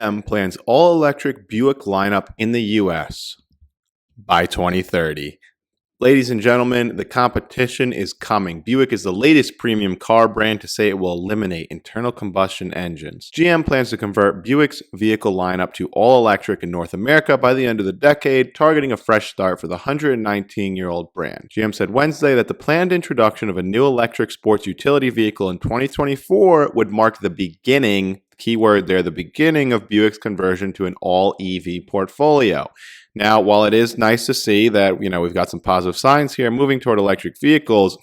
GM plans all-electric Buick lineup in the U.S. by 2030. Ladies and gentlemen, the competition is coming. Buick is the latest premium car brand to say it will eliminate internal combustion engines. GM plans to convert Buick's vehicle lineup to all-electric in North America by the end of the decade, targeting a fresh start for the 119-year-old brand. GM said Wednesday that the planned introduction of a new electric sports utility vehicle in 2024 would mark the beginning, keyword there, the beginning of Buick's conversion to an all-EV portfolio. Now, while it is nice to see that, we've got some positive signs here moving toward electric vehicles,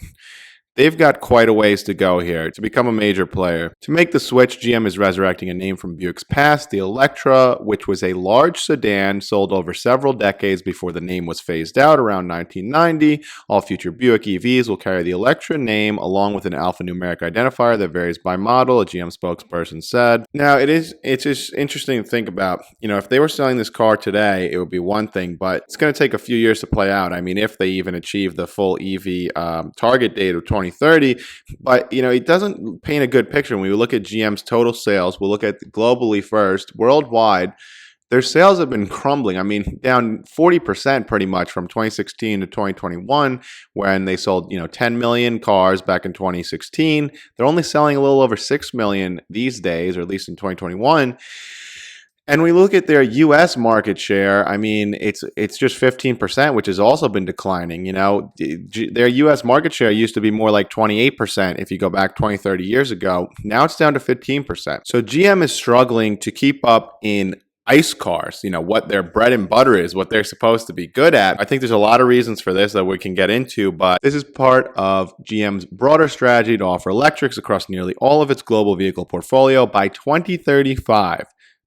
they've got quite a ways to go here to become a major player. To make the switch, GM is resurrecting a name from Buick's past, the Electra, which was a large sedan sold over several decades before the name was phased out around 1990. All future Buick EVs will carry the Electra name along with an alphanumeric identifier that varies by model, a GM spokesperson said. Now, it's just interesting to think about, if they were selling this car today, it would be one thing, but it's going to take a few years to play out. I mean, if they even achieve the full EV target date of 2030, but it doesn't paint a good picture. When we look at GM's total sales, we'll look at globally first, worldwide, their sales have been crumbling. I mean, down 40% pretty much from 2016 to 2021, when they sold 10 million cars back in 2016. They're only selling a little over 6 million these days, or at least in 2021. And we look at their U.S. market share, I mean, it's just 15%, which has also been declining. Their U.S. market share used to be more like 28% if you go back 20, 30 years ago. Now it's down to 15%. So GM is struggling to keep up in ICE cars, what their bread and butter is, what they're supposed to be good at. I think there's a lot of reasons for this that we can get into, but this is part of GM's broader strategy to offer electrics across nearly all of its global vehicle portfolio by 2035.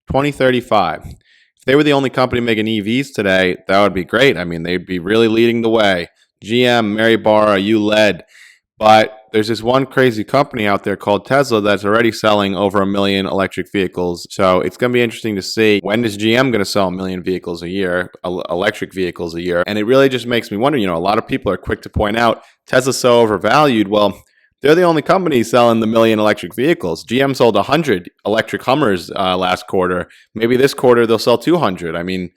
2035. If they were the only company making EVs today, that would be great. I mean, they'd be really leading the way. GM, Mary Barra, you led. But there's this one crazy company out there called Tesla that's already selling over 1 million electric vehicles. So it's going to be interesting to see, when is GM going to sell 1 million vehicles a year, electric vehicles a year? And it really just makes me wonder, a lot of people are quick to point out Tesla's so overvalued. Well, they're the only company selling the 1 million electric vehicles. GM sold 100 electric Hummers last quarter. Maybe this quarter they'll sell 200. I mean,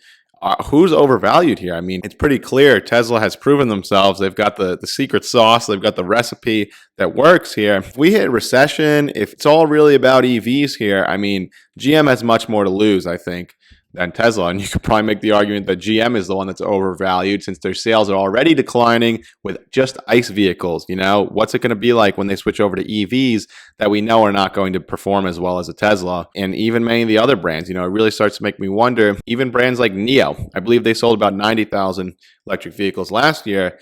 who's overvalued here? I mean, it's pretty clear Tesla has proven themselves. They've got the secret sauce. They've got the recipe that works here. If we hit recession, if it's all really about EVs here, I mean, GM has much more to lose, I think, than Tesla. And you could probably make the argument that GM is the one that's overvalued since their sales are already declining with just ICE vehicles. What's it going to be like when they switch over to EVs that we know are not going to perform as well as a Tesla? And even many of the other brands, it really starts to make me wonder. Even brands like NIO, I believe they sold about 90,000 electric vehicles last year.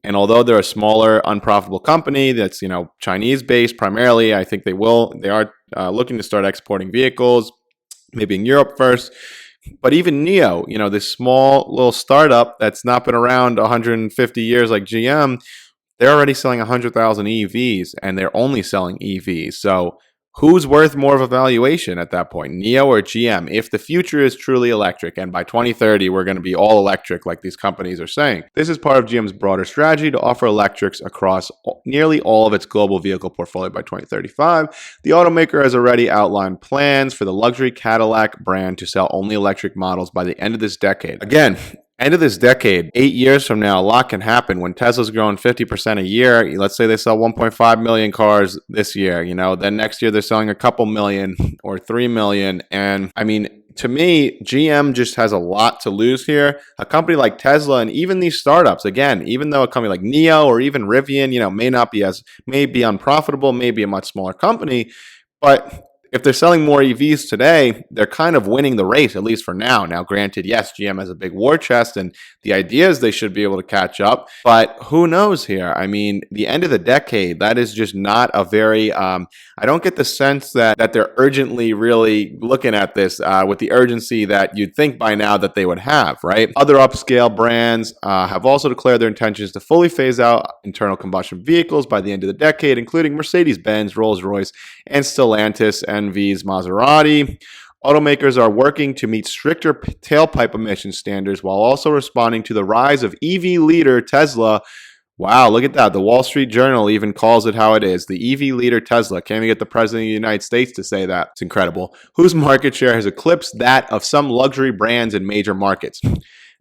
And although they're a smaller, unprofitable company that's, Chinese-based primarily, I think they are looking to start exporting vehicles, maybe in Europe first. But even NIO, this small little startup that's not been around 150 years like GM, they're already selling 100,000 EVs, and they're only selling EVs. So who's worth more of a valuation at that point, NIO or GM? If the future is truly electric, and by 2030 we're going to be all electric like these companies are saying. This is part of GM's broader strategy to offer electrics across nearly all of its global vehicle portfolio by 2035. The automaker has already outlined plans for the luxury Cadillac brand to sell only electric models by the end of this decade. Again, end of this decade, 8 years from now, a lot can happen. When Tesla's growing 50% a year, let's say they sell 1.5 million cars this year, then next year they're selling a couple million or 3 million. And I mean, to me, GM just has a lot to lose here. A company like Tesla and even these startups, again, even though a company like NIO or even Rivian, may be unprofitable, may be a much smaller company, but if they're selling more EVs today, they're kind of winning the race, at least for now. Now, granted, yes, GM has a big war chest, and the idea is they should be able to catch up. But who knows here? I mean, the end of the decade, that is just not a very, I don't get the sense that they're urgently really looking at this with the urgency that you'd think by now that they would have, right? Other upscale brands have also declared their intentions to fully phase out internal combustion vehicles by the end of the decade, including Mercedes-Benz, Rolls-Royce, and Stellantis, NV's Maserati. Automakers are working to meet stricter tailpipe emission standards while also responding to the rise of EV leader Tesla Wow, look at that. The Wall Street Journal even calls it how it is. The EV leader Tesla. Can't even get the president of the United States to say that. It's incredible. Whose market share has eclipsed that of some luxury brands in major markets?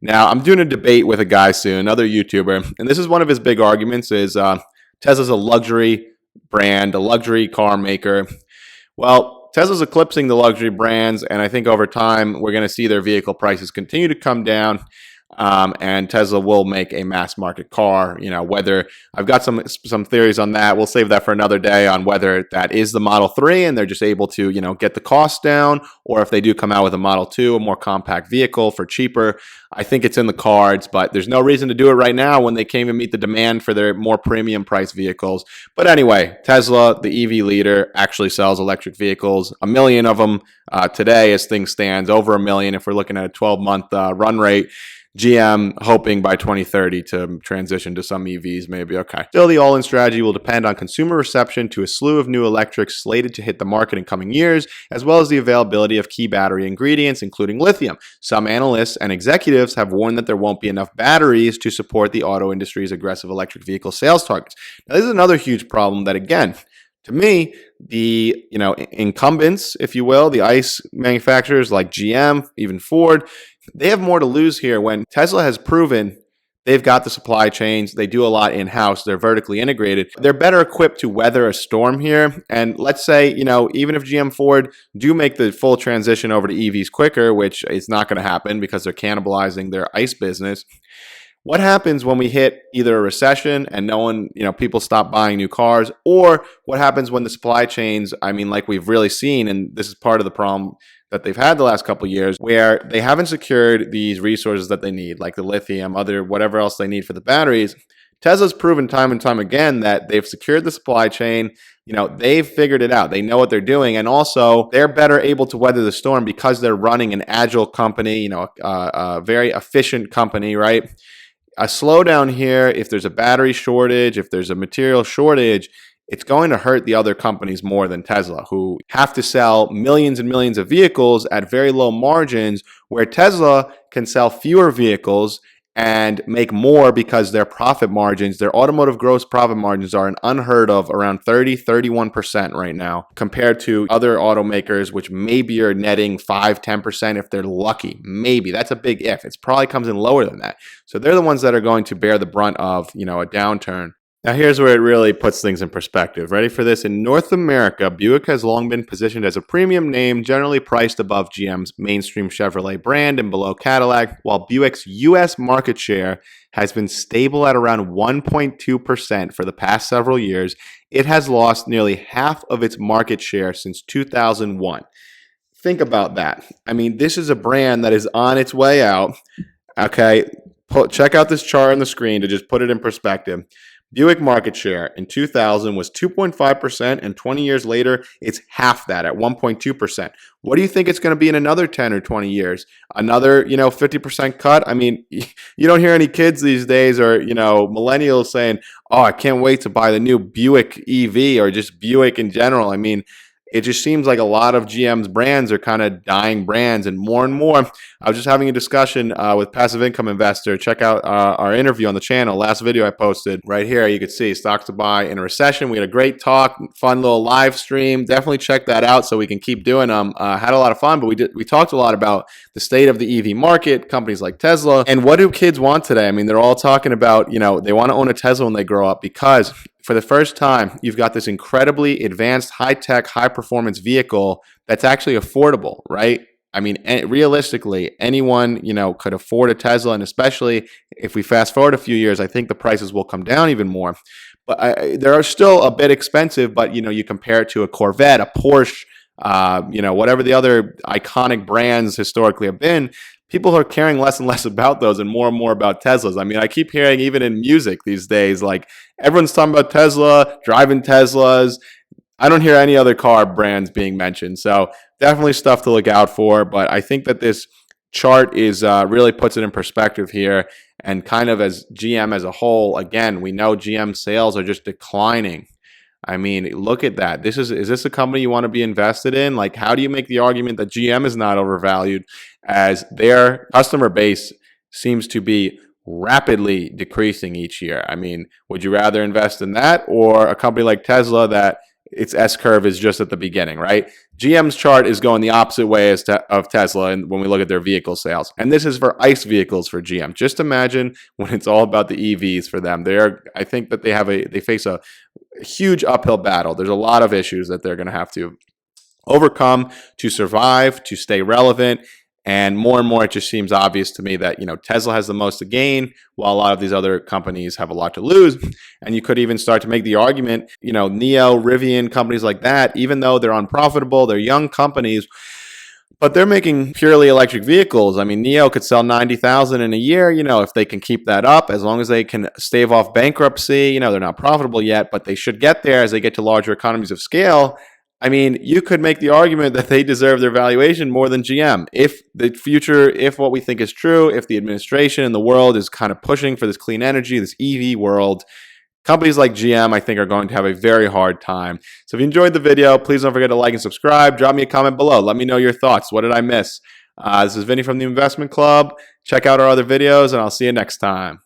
Now, I'm doing a debate with a guy soon, another YouTuber, and this is one of his big arguments is Tesla's a luxury brand, a luxury car maker. Well, Tesla's eclipsing the luxury brands, and I think over time we're going to see their vehicle prices continue to come down. And Tesla will make a mass market car. You know, whether I've got some theories on that. We'll save that for another day on whether that is the Model 3 and they're just able to, you know, get the cost down, or if they do come out with a Model 2, a more compact vehicle for cheaper. I think it's in the cards, but there's no reason to do it right now when they can't even meet the demand for their more premium price vehicles. But anyway, Tesla, the EV leader, actually sells electric vehicles, 1 million of them today as things stands, over 1 million if we're looking at a 12-month run rate. GM hoping by 2030 to transition to some EVs, maybe. Okay. Still, the all-in strategy will depend on consumer reception to a slew of new electrics slated to hit the market in coming years, as well as the availability of key battery ingredients, including lithium. Some analysts and executives have warned that there won't be enough batteries to support the auto industry's aggressive electric vehicle sales targets. Now, this is another huge problem that, again, to me, the incumbents, if you will, the ICE manufacturers like GM, even Ford, they have more to lose here when Tesla has proven they've got the supply chains. They do a lot in-house. They're vertically integrated. They're better equipped to weather a storm here. And let's say, even if GM Ford do make the full transition over to EVs quicker, which is not going to happen because they're cannibalizing their ICE business. What happens when we hit either a recession and people stop buying new cars, or what happens when the supply chains, like we've really seen, and this is part of the problem that they've had the last couple of years, where they haven't secured these resources that they need, like the lithium, whatever else they need for the batteries. Tesla's proven time and time again that they've secured the supply chain. They've figured it out. They know what they're doing. And also, they're better able to weather the storm because they're running an agile company, a very efficient company, right? A slowdown here, if there's a battery shortage, if there's a material shortage, it's going to hurt the other companies more than Tesla, who have to sell millions and millions of vehicles at very low margins, where Tesla can sell fewer vehicles and make more because their profit margins, their automotive gross profit margins are an unheard of around 30-31% right now, compared to other automakers, which maybe are netting 5-10% if they're lucky. Maybe. That's a big if. It probably comes in lower than that. So they're the ones that are going to bear the brunt of, a downturn. Now, here's where it really puts things in perspective. Ready for this? In North America, Buick has long been positioned as a premium name, generally priced above GM's mainstream Chevrolet brand and below Cadillac, while Buick's U.S. market share has been stable at around 1.2% for the past several years. It has lost nearly half of its market share since 2001. Think about that. This is a brand that is on its way out. Okay, check out this chart on the screen to just put it in perspective. Buick market share in 2000 was 2.5%, and 20 years later, it's half that at 1.2%. What do you think it's going to be in another 10 or 20 years? Another, 50% cut? You don't hear any kids these days or, millennials saying, oh, I can't wait to buy the new Buick EV or just Buick in general. It just seems like a lot of GM's brands are kind of dying brands, and more. I was just having a discussion with Passive Income Investor. Check out our interview on the channel. Last video I posted right here. You could see stocks to buy in a recession. We had a great talk, fun little live stream. Definitely check that out so we can keep doing them. Had a lot of fun, but we talked a lot about the state of the EV market, companies like Tesla, and what do kids want today? They're all talking about, they want to own a Tesla when they grow up because for the first time, you've got this incredibly advanced, high-tech, high-performance vehicle that's actually affordable, right? Realistically, anyone, could afford a Tesla, and especially if we fast forward a few years, I think the prices will come down even more. But they are still a bit expensive, but, you compare it to a Corvette, a Porsche, whatever the other iconic brands historically have been, people are caring less and less about those and more about Teslas. I keep hearing even in music these days, like everyone's talking about Tesla, driving Teslas. I don't hear any other car brands being mentioned. So definitely stuff to look out for. But I think that this chart is really puts it in perspective here. And kind of as GM as a whole, again, we know GM sales are just declining. Look at that. Is this a company you want to be invested in? Like, how do you make the argument that GM is not overvalued as their customer base seems to be rapidly decreasing each year. I mean, would you rather invest in that or a company like Tesla that its S-curve is just at the beginning, right? GM's chart is going the opposite way of Tesla and when we look at their vehicle sales. And this is for ICE vehicles for GM. Just imagine when it's all about the EVs for them. I think that they face a huge uphill battle. There's a lot of issues that they're going to have to overcome to survive, to stay relevant. And more, it just seems obvious to me that, Tesla has the most to gain while a lot of these other companies have a lot to lose. And you could even start to make the argument, Neo, Rivian, companies like that, even though they're unprofitable, they're young companies, but they're making purely electric vehicles. I mean, Neo could sell 90,000 in a year, if they can keep that up, as long as they can stave off bankruptcy. They're not profitable yet, but they should get there as they get to larger economies of scale. I mean, you could make the argument that they deserve their valuation more than GM. If what we think is true, if the administration and the world is kind of pushing for this clean energy, this EV world, companies like GM, I think, are going to have a very hard time. So if you enjoyed the video, please don't forget to like and subscribe. Drop me a comment below. Let me know your thoughts. What did I miss? This is Vinny from the Investment Club. Check out our other videos, and I'll see you next time.